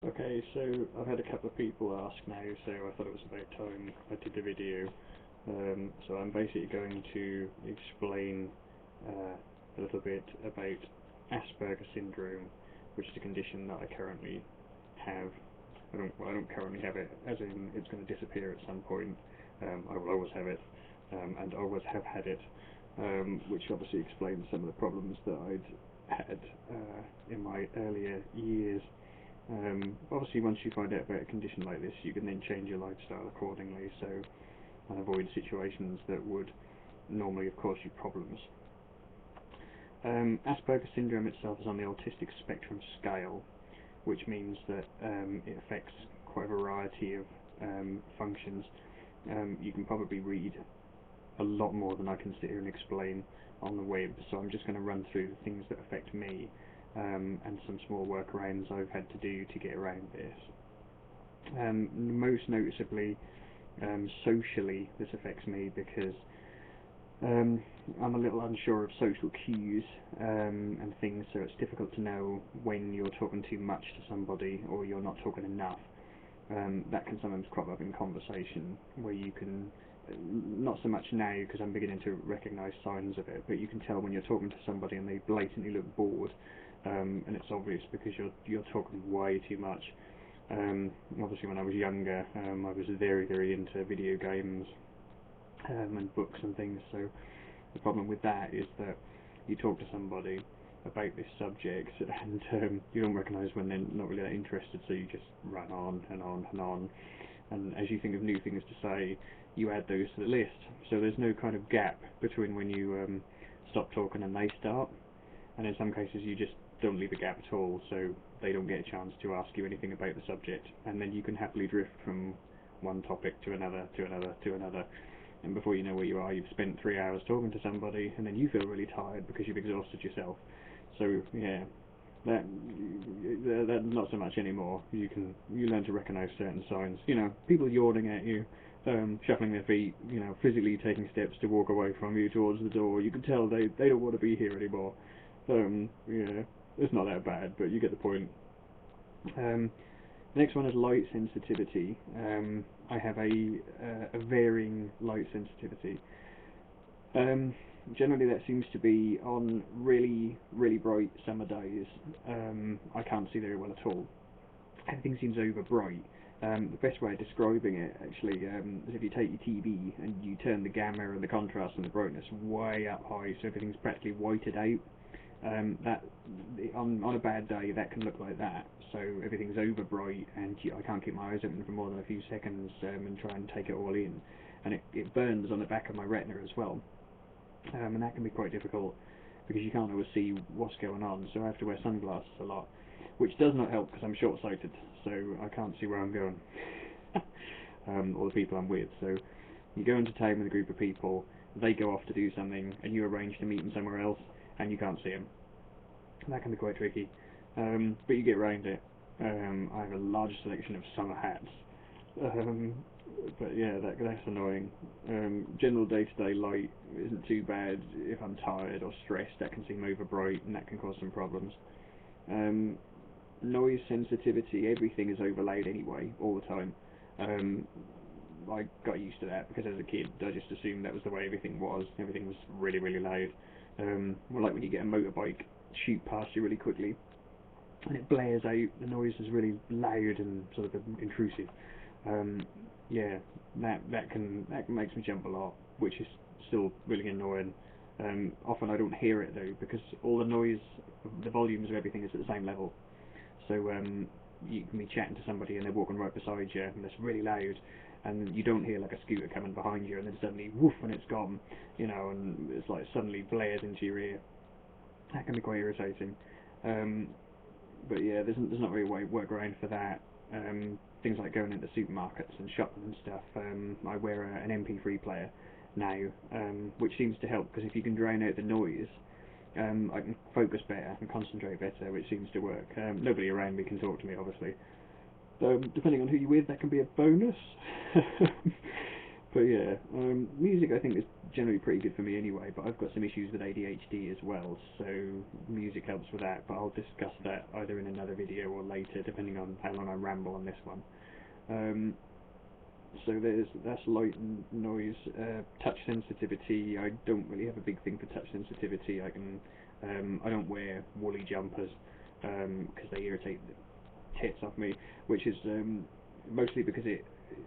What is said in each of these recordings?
Okay, so I've had a couple of people ask now, so I thought it was about time I did the video. So I'm basically going to explain a little bit about Asperger syndrome, which is a condition that I currently have. I don't currently have it, as in it's going to disappear at some point. I will always have it, and always have had it, which obviously explains some of the problems that I'd had in my earlier years. Obviously, once you find out about a condition like this, you can then change your lifestyle accordingly, so and avoid situations that would normally have caused you problems. Asperger syndrome itself is on the autistic spectrum scale, which means that it affects quite a variety of functions. You can probably read a lot more than I can sit here and explain on the web, so I'm just going to run through the things that affect me and some small workarounds I've had to do to get around this. Most noticeably, socially, this affects me because I'm a little unsure of social cues and things, so it's difficult to know when you're talking too much to somebody or you're not talking enough. That can sometimes crop up in conversation where you can, not so much now because I'm beginning to recognise signs of it, but you can tell when you're talking to somebody and they blatantly look bored, and it's obvious because you're talking way too much. Obviously when I was younger, I was very into video games and books and things, so the problem with that is that you talk to somebody about this subject and you don't recognise when they're not really that interested, so you just run on and on and on, and as you think of new things to say, you add those to the list, so there's no kind of gap between when you stop talking and they start, and in some cases you just don't leave a gap at all, so they don't get a chance to ask you anything about the subject, and then you can happily drift from one topic to another, and before you know where you are, you've spent 3 hours talking to somebody, and then you feel really tired because you've exhausted yourself. So yeah, that's not so much anymore. You learn to recognise certain signs. You know, people yawning at you, shuffling their feet, you know, physically taking steps to walk away from you towards the door. You can tell they don't want to be here anymore. Yeah, it's not that bad, but you get the point. Next one is light sensitivity. I have a varying light sensitivity. Generally that seems to be on really bright summer days. I can't see very well at all. Everything seems over bright. The best way of describing it actually is if you take your TV and you turn the gamma and the contrast and the brightness way up high, so everything's practically whited out. That on a bad day that can look like that, so everything's over bright and I can't keep my eyes open for more than a few seconds and try and take it all in, and it burns on the back of my retina as well, and that can be quite difficult because you can't always see what's going on, so I have to wear sunglasses a lot, which does not help because I'm short-sighted, so I can't see where I'm going or the people I'm with. So you go into town with a group of people, they go off to do something and you arrange to meet them somewhere else and you can't see them. That can be quite tricky, but you get around it. I have a large selection of summer hats, but yeah, that's annoying. General day-to-day light isn't too bad. If I'm tired or stressed, that can seem over bright and that can cause some problems. Noise sensitivity, everything is over loud anyway, all the time. I got used to that because as a kid I just assumed that was the way everything was. Everything was really loud. Well, like when you get a motorbike shoot past you really quickly and it blares out, the noise is really loud and sort of intrusive. Yeah, that makes me jump a lot, which is still really annoying. Often I don't hear it though because all the noise, the volumes of everything is at the same level. So you can be chatting to somebody and they're walking right beside you and it's really loud, and you don't hear like a scooter coming behind you and then suddenly woof and it's gone, you know, and it's like suddenly blares into your ear. That can be quite irritating. But yeah, there's not really a way to work around for that. Things like going into supermarkets and shopping and stuff, I wear an MP3 player now, which seems to help because if you can drown out the noise, I can focus better and concentrate better, which seems to work. Nobody around me can talk to me, obviously. Depending on who you're with, that can be a bonus. But yeah, music I think is generally pretty good for me anyway, but I've got some issues with ADHD as well, so music helps with that, but I'll discuss that either in another video or later, depending on how long I ramble on this one. So that's light and noise. Touch sensitivity, I don't really have a big thing for touch sensitivity. I don't wear woolly jumpers because they irritate the tits off me, which is mostly because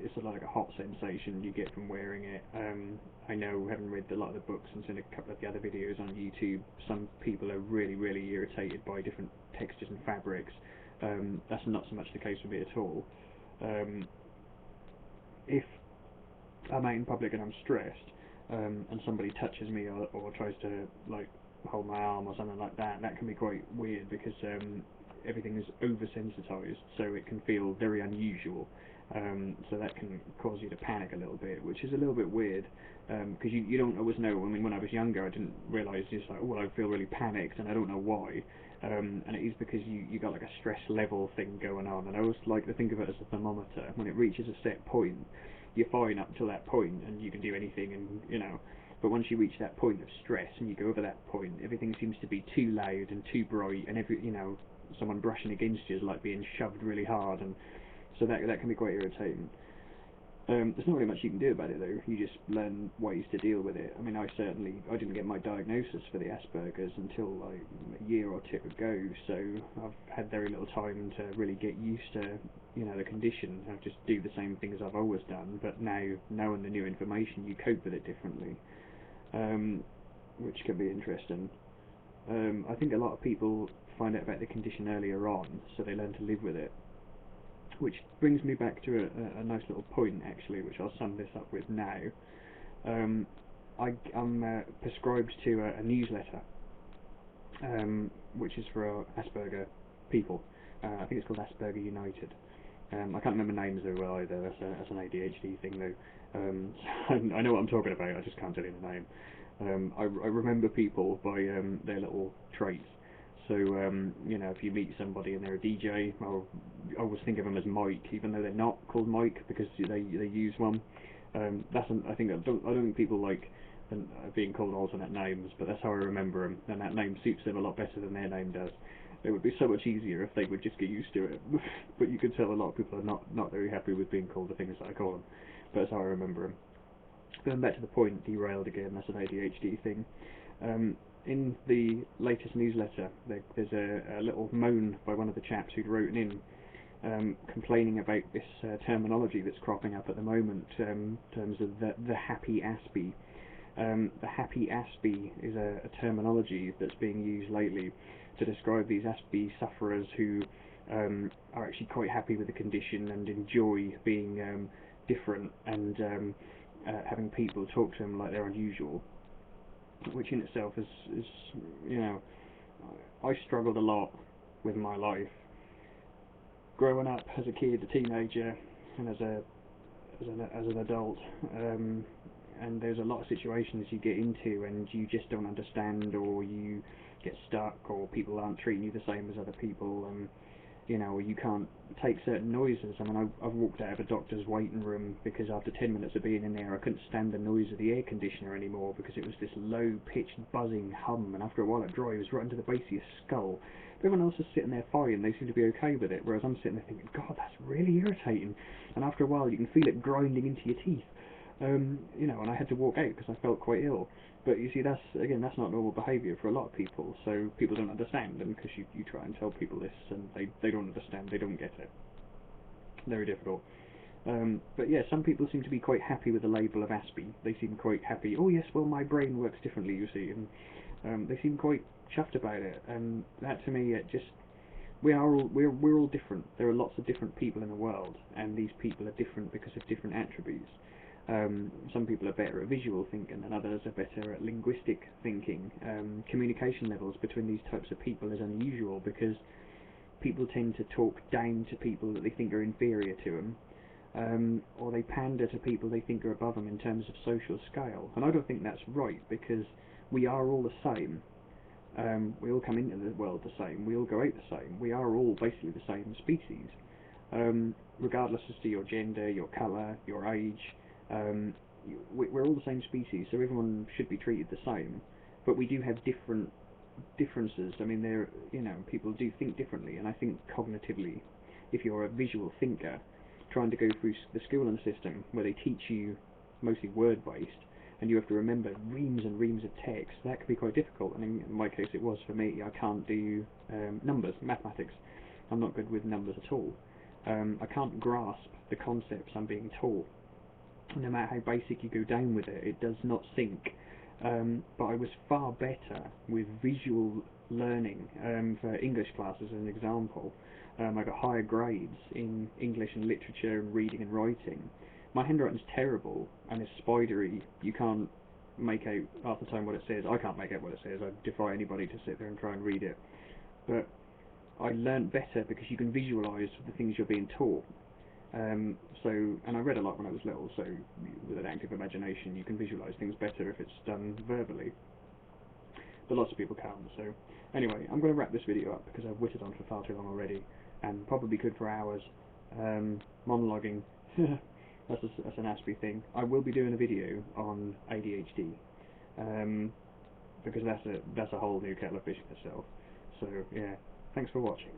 it's a lot like a hot sensation you get from wearing it. I know, having read a lot of the books and seen a couple of the other videos on YouTube, some people are really irritated by different textures and fabrics. That's not so much the case for me at all. If I'm out in public and I'm stressed, and somebody touches me or tries to like hold my arm or something like that, that can be quite weird because everything is oversensitized, so it can feel very unusual. So that can cause you to panic a little bit, which is a little bit weird, because you don't always know. I mean, when I was younger, I didn't realise just like, oh, well, I feel really panicked, and I don't know why. And it is because you got like a stress level thing going on, and I always like to think of it as a thermometer. When it reaches a set point, you're fine up till that point, and you can do anything, and you know. But once you reach that point of stress, and you go over that point, everything seems to be too loud and too bright, and someone brushing against you is like being shoved really hard, and so that can be quite irritating. There's not really much you can do about it though. You just learn ways to deal with it. I mean, I didn't get my diagnosis for the Aspergers until like a year or two ago, so I've had very little time to really get used to the condition. I just do the same things I've always done, but now knowing the new information, you cope with it differently, which can be interesting. I think a lot of people find out about the condition earlier on, so they learn to live with it. Which brings me back to a nice little point, actually, which I'll sum this up with now. I'm prescribed to a newsletter, which is for Asperger people. I think it's called Asperger United. I can't remember names very well either. That's an ADHD thing, though. I know what I'm talking about. I just can't tell you the name. I remember people by their little traits. So, if you meet somebody and they're a DJ, I always think of them as Mike, even though they're not called Mike because they use one. I don't think people like being called alternate names, but that's how I remember them, and that name suits them a lot better than their name does. It would be so much easier if they would just get used to it. But you can tell a lot of people are not very happy with being called the things that I call them. But that's how I remember them. Going back to the point, derailed again. That's an ADHD thing. In the latest newsletter, there's a little moan by one of the chaps who'd written in, complaining about this terminology that's cropping up at the moment in terms of the happy Aspie. The happy Aspie is a terminology that's being used lately to describe these Aspie sufferers who are actually quite happy with the condition and enjoy being different and having people talk to them like they're unusual. Which in itself is I struggled a lot with my life growing up as a kid, a teenager, and as an adult. And there's a lot of situations you get into and you just don't understand, or you get stuck, or people aren't treating you the same as other people, and or you can't take certain noises. I mean, I've walked out of a doctor's waiting room because after 10 minutes of being in there, I couldn't stand the noise of the air conditioner anymore because it was this low-pitched buzzing hum, and after a while it drives right into the base of your skull. But everyone else is sitting there fine, they seem to be okay with it, whereas I'm sitting there thinking, God, that's really irritating. And after a while you can feel it grinding into your teeth. And I had to walk out because I felt quite ill. But you see, that's not normal behaviour for a lot of people, so people don't understand, and because you try and tell people this, and they don't understand, they don't get it. Very difficult. But yeah, some people seem to be quite happy with the label of Aspie. They seem quite happy, oh yes, well my brain works differently, you see, and they seem quite chuffed about it, and that to me, we're all different. There are lots of different people in the world, and these people are different because of different attributes. Some people are better at visual thinking and others are better at linguistic thinking. Communication levels between these types of people is unusual because people tend to talk down to people that they think are inferior to them, or they pander to people they think are above them in terms of social scale. And I don't think that's right, because we are all the same. We all come into the world the same, we all go out the same, we are all basically the same species, regardless as to your gender, your colour, your age. we're all the same species, so everyone should be treated the same. But we do have differences. I mean, people do think differently, and I think cognitively, if you're a visual thinker, trying to go through the schooling system where they teach you mostly word-based, and you have to remember reams and reams of text, that can be quite difficult. And in my case, it was for me. I can't do numbers, mathematics. I'm not good with numbers at all. I can't grasp the concepts I'm being taught. No matter how basic you go down with it, it does not sink. But I was far better with visual learning for English classes, as an example. I got higher grades in English and literature and reading and writing. My handwriting's terrible and it's spidery. You can't make out half the time what it says. I can't make out what it says. I defy anybody to sit there and try and read it. But I learnt better because you can visualise the things you're being taught. And I read a lot when I was little, so with an active imagination you can visualise things better if it's done verbally. But lots of people can't, so anyway, I'm going to wrap this video up because I've whittled on for far too long already, and probably could for hours. Monologuing, that's an Asperger thing. I will be doing a video on ADHD, because that's a whole new kettle of fish in itself. So yeah, thanks for watching.